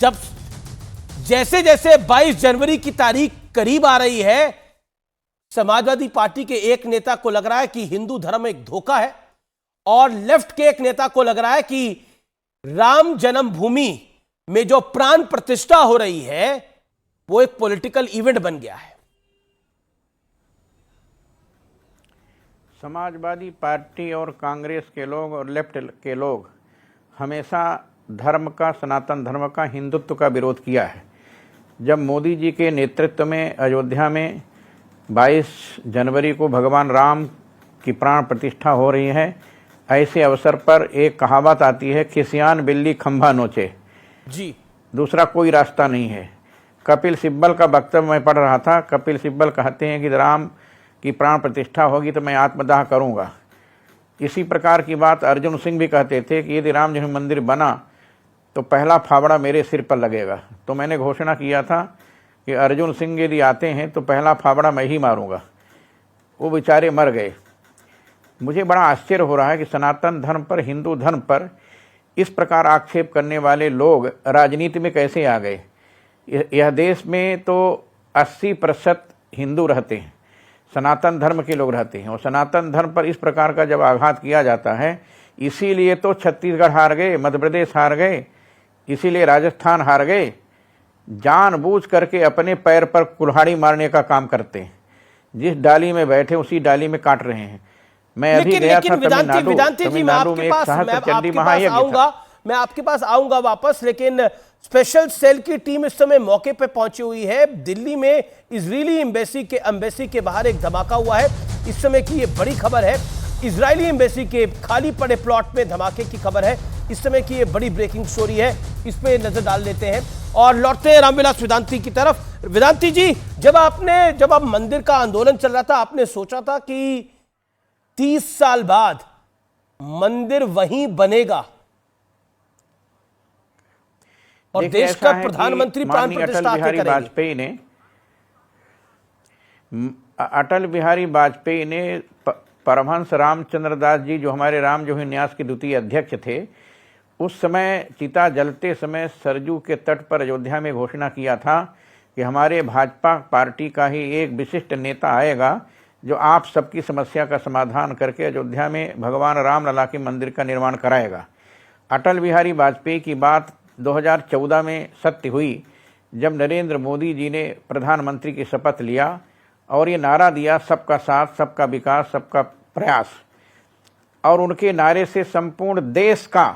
जब जैसे जैसे 22 जनवरी की तारीख करीब आ रही है, समाजवादी पार्टी के एक नेता को लग रहा है कि हिंदू धर्म एक धोखा है, और लेफ्ट के एक नेता को लग रहा है कि राम जन्मभूमि में जो प्राण प्रतिष्ठा हो रही है वो एक पॉलिटिकल इवेंट बन गया है। समाजवादी पार्टी और कांग्रेस के लोग और लेफ्ट के लोग हमेशा धर्म का, सनातन धर्म का, हिंदुत्व का विरोध किया है। जब मोदी जी के नेतृत्व में अयोध्या में 22 जनवरी को भगवान राम की प्राण प्रतिष्ठा हो रही है, ऐसे अवसर पर एक कहावत आती है कि सियान बिल्ली खंभा नोचे जी, दूसरा कोई रास्ता नहीं है। कपिल सिब्बल का वक्तव्य मैं पढ़ रहा था। कपिल सिब्बल कहते हैं कि राम की प्राण प्रतिष्ठा होगी तो मैं आत्मदाह करूंगा। इसी प्रकार की बात अर्जुन सिंह भी कहते थे कि यदि राम जन्म मंदिर बना तो पहला फावड़ा मेरे सिर पर लगेगा। तो मैंने घोषणा किया था कि अर्जुन सिंह यदि आते हैं तो पहला फावड़ा मैं ही मारूंगा। वो बेचारे मर गए। मुझे बड़ा आश्चर्य हो रहा है कि सनातन धर्म पर, हिंदू धर्म पर इस प्रकार आक्षेप करने वाले लोग राजनीति में कैसे आ गए। यह देश में तो 80% हिंदू रहते हैं, सनातन धर्म के लोग रहते हैं, और सनातन धर्म पर इस प्रकार का जब आघात किया जाता है, इसीलिए तो छत्तीसगढ़ हार गए, मध्य प्रदेश हार गए, इसीलिए राजस्थान हार गए। जानबूझ करके अपने पैर पर कुल्हाड़ी मारने का काम करते हैं। जिस डाली में बैठे उसी डाली में काट रहे हैं। मैं अभी गया था तमिलनाडु में एक सहस्त्र चंडी महायज्ञ था। मैं आपके पास आऊंगा वापस, लेकिन स्पेशल सेल की टीम इस समय मौके पे पहुंची हुई है। दिल्ली में इजरायली एम्बेसी के बाहर एक धमाका हुआ है। इस समय की ये बड़ी खबर है। इजरायली एम्बेसी के खाली पड़े प्लॉट में धमाके की खबर है। इस समय की ये बड़ी ब्रेकिंग स्टोरी है, इस पे नजर डाल लेते हैं और लौटते हैं रामविलास वेदांती की तरफ। वेदांती जी, जब अब मंदिर का आंदोलन चल रहा था, आपने सोचा था कि 30 साल बाद मंदिर वहीं बनेगा और देश का प्रधानमंत्री प्राण प्रतिष्ठा करेंगे? अटल बिहारी वाजपेयी ने परमहंस रामचंद्र दास जी, जो हमारे राम जो न्यास के द्वितीय अध्यक्ष थे, उस समय चिता जलते समय सरजू के तट पर अयोध्या में घोषणा किया था कि हमारे भाजपा पार्टी का ही एक विशिष्ट नेता आएगा जो आप सबकी समस्या का समाधान करके अयोध्या में भगवान राम लला के मंदिर का निर्माण कराएगा। अटल बिहारी वाजपेयी की बात 2014 में सत्य हुई, जब नरेंद्र मोदी जी ने प्रधानमंत्री की शपथ लिया और ये नारा दिया, सबका साथ, सबका विकास, सबका प्रयास। और उनके नारे से संपूर्ण देश का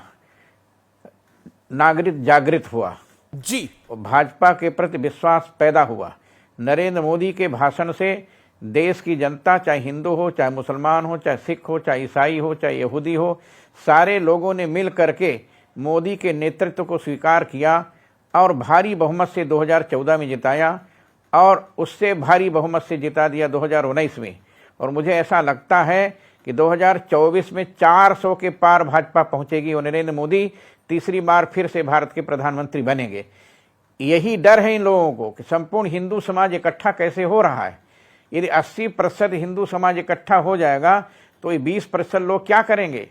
नागरिक जागृत हुआ जी, भाजपा के प्रति विश्वास पैदा हुआ। नरेंद्र मोदी के भाषण से देश की जनता, चाहे हिंदू हो, चाहे मुसलमान हो, चाहे सिख हो, चाहे ईसाई हो, चाहे यहूदी हो, सारे लोगों ने मिल करके मोदी के नेतृत्व को स्वीकार किया और भारी बहुमत से 2014 में जिताया और उससे भारी बहुमत से जिता दिया 2019 में। और मुझे ऐसा लगता है कि 2024 में 400 के पार भाजपा पहुंचेगी और नरेंद्र मोदी तीसरी बार फिर से भारत के प्रधानमंत्री बनेंगे। यही डर है इन लोगों को कि संपूर्ण हिंदू समाज इकट्ठा कैसे हो रहा है। यदि 80% हिंदू समाज इकट्ठा हो जाएगा तो ये 20% लोग क्या करेंगे।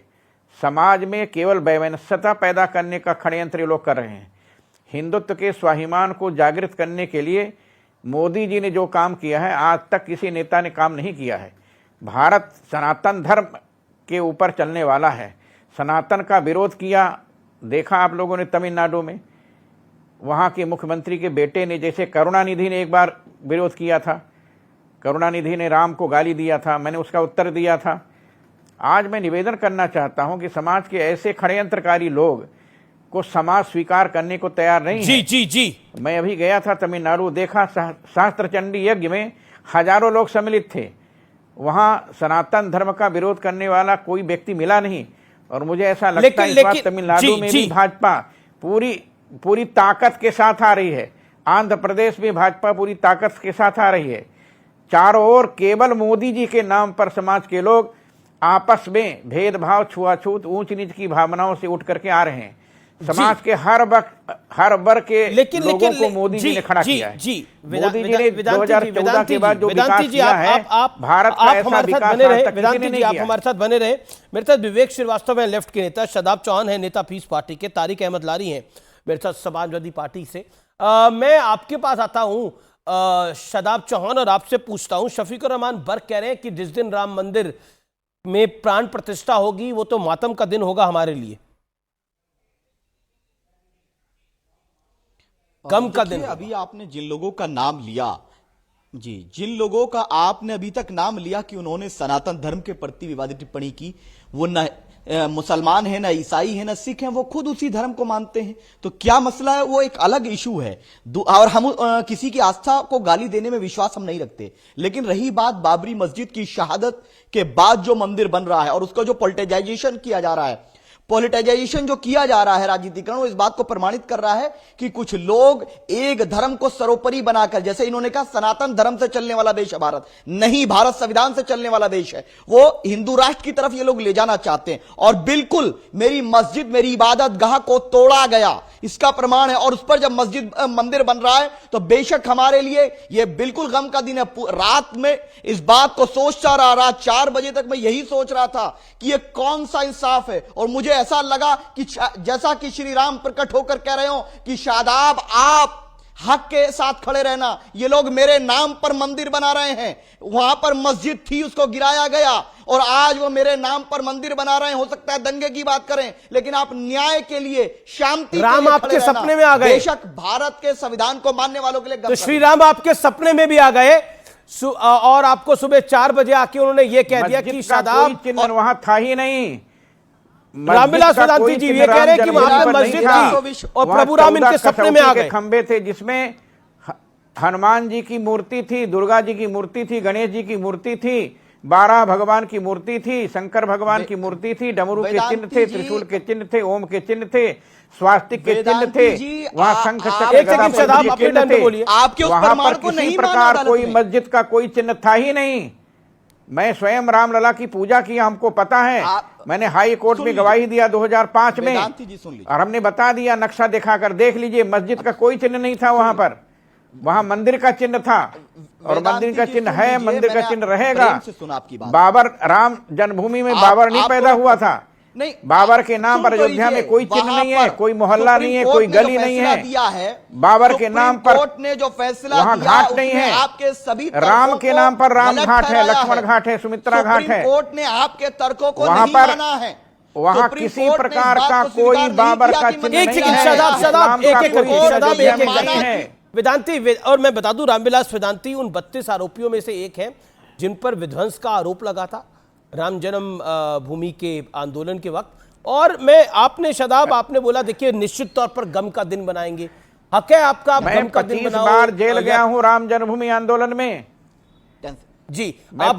समाज में केवल वैमनस्यता पैदा करने का षड्यंत्र ये लोग कर रहे हैं। हिंदुत्व के स्वाभिमान को जागृत करने के लिए मोदी जी ने जो काम किया है, आज तक किसी नेता ने काम नहीं किया है। भारत सनातन धर्म के ऊपर चलने वाला है। सनातन का विरोध किया, देखा आप लोगों ने तमिलनाडु में, वहाँ के मुख्यमंत्री के बेटे ने, जैसे करुणानिधि ने एक बार विरोध किया था, करुणानिधि ने राम को गाली दिया था, मैंने उसका उत्तर दिया था। आज मैं निवेदन करना चाहता हूं कि समाज के ऐसे षड्यंत्रकारी लोग को समाज स्वीकार करने को तैयार नहीं है। जी। मैं अभी गया था तमिलनाडु, देखा सहस्त्र चंडी यज्ञ में हजारों लोग सम्मिलित थे। वहां सनातन धर्म का विरोध करने वाला कोई व्यक्ति मिला नहीं। और मुझे ऐसा लगता है इस बार तमिलनाडु में भी भाजपा पूरी ताकत के साथ आ रही है। आंध्र प्रदेश में भाजपा पूरी ताकत के साथ आ रही है। चारों ओर केवल मोदी जी के नाम पर समाज के लोग आपस में भेदभाव, छुआछूत, ऊंच नीच की भावनाओं से उठ करके आ रहे हैं। समाज के हर वर्ग के लोगों को मोदी जी ने खड़ा किया है। मोदी जी ने 2014 के बाद जो विकास किया है, भारत का ऐसा विकास वेदांती जी आप हमारे साथ बने रहे। मेरे साथ विवेक श्रीवास्तव है, लेफ्ट के नेता, शदाब चौहान है, नेता पीस पार्टी के, तारिक अहमद लारी हैं, मेरे साथ समाजवादी पार्टी से। मैं आपके पास आता हूं शादाब चौहान और आपसे पूछता हूं, शफीकुर रहमान बर्क कह रहे हैं कि जिस दिन राम मंदिर में प्राण प्रतिष्ठा होगी वो तो मातम का दिन होगा हमारे लिए, गम का दिन। अभी आपने जिन लोगों का नाम लिया, जी, जिन लोगों का आपने अभी तक नाम लिया कि उन्होंने सनातन धर्म के प्रति विवादित टिप्पणी की, वो न मुसलमान है, न ईसाई है, न सिख है, वो खुद उसी धर्म को मानते हैं। तो क्या मसला है, वो एक अलग इशू है। और हम किसी की आस्था को गाली देने में विश्वास हम नहीं रखते। लेकिन रही बात बाबरी मस्जिद की शहादत के बाद जो मंदिर बन रहा है और उसका जो पॉलिटिजाइजेशन किया जा रहा है, पॉलिटिजाइजेशन जो किया जा रहा है, राजनीतिकरण, वो इस बात को प्रमाणित कर रहा है कि कुछ लोग एक धर्म को सर्वोपरि बनाकर, जैसे इन्होंने कहा सनातन धर्म से चलने वाला देश है भारत, नहीं, भारत संविधान से चलने वाला देश है, वो हिंदू राष्ट्र की तरफ ये लोग ले जाना चाहते हैं। और बिल्कुल मेरी मस्जिद, मेरी इबादत गाह को तोड़ा गया, इसका प्रमाण है। और उस पर जब मस्जिद मंदिर बन रहा है तो बेशक हमारे लिए यह बिल्कुल गम का दिन है। रात में इस बात को सोचता रहा, रात 4 बजे तक मैं यही सोच रहा था कि यह कौन सा इंसाफ है। और मुझे ऐसा लगा कि जैसा कि श्री राम प्रकट होकर कह रहे हो कि शादाब आप हक के साथ खड़े रहना, ये लोग मेरे नाम पर मंदिर बना रहे हैं, वहां पर मस्जिद थी उसको गिराया गया और आज वो मेरे नाम पर मंदिर बना रहे हैं। हो सकता है दंगे की बात करें, लेकिन आप न्याय के लिए, शांति राम के लिए आपके सपने में आ गए, बेशक भारत के संविधान को मानने वालों के लिए तो श्री राम आपके सपने में भी आ गए और आपको सुबह 4 बजे आके उन्होंने ये कह दिया कि शादाब चिन्ह वहां था ही नहीं। रामविलास वेदांती जी ये कह रहे हैं कि वहां पे मस्जिद थी और प्रभु राम इनके सपने में आ गए। खंबे थे जिसमें हनुमान जी की मूर्ति थी, दुर्गा जी की मूर्ति थी, गणेश जी की मूर्ति थी, 12 भगवान की मूर्ति थी, शंकर भगवान की मूर्ति थी, डमरू के चिन्ह थे, त्रिशूल के चिन्ह थे, ओम के चिन्ह थे, स्वास्तिक के चिन्ह थे, वहां शंख चक्र गदा के चिन्ह थे। वहां पर किसी प्रकार कोई मस्जिद का कोई चिन्ह था ही नहीं। मैं स्वयं रामलला की पूजा की, हमको पता है। मैंने हाई कोर्ट में गवाही दिया 2005 में, और हमने बता दिया, नक्शा दिखाकर देख लीजिए, मस्जिद का कोई चिन्ह नहीं था वहां पर, वहां मंदिर का चिन्ह था और मंदिर का चिन्ह है, मंदिर का चिन्ह रहेगा। बाबर, राम जन्मभूमि में बाबर नहीं पैदा हुआ था, नहीं, बाबर के नाम पर अयोध्या में कोई चिन्ह नहीं है, कोई मोहल्ला नहीं है, कोई गली नहीं है। बाबर के नाम पर कोर्ट ने जो फैसला वहां घाट नहीं है, आपके सभी राम के नाम पर राम घाट है, लक्ष्मण घाट है, सुमित्रा घाट है। कोर्ट ने आपके तर्कों को वहां नहीं पर माना है, वहां किसी प्रकार का कोई बाबर का चिन्ह नहीं है। वेदांती, और मैं बता दूं रामविलास वेदांती उन 32 आरोपियों में से एक है जिन पर विध्वंस का आरोप लगा था राम जन्म भूमि के आंदोलन के वक्त। और मैं आपने शादाब आपने बोला देखिए निश्चित तौर पर गम का दिन बनाएंगे, हक है आपका, मैं 25 बार जेल गया हूं राम जन्मभूमि आंदोलन में। जी, आप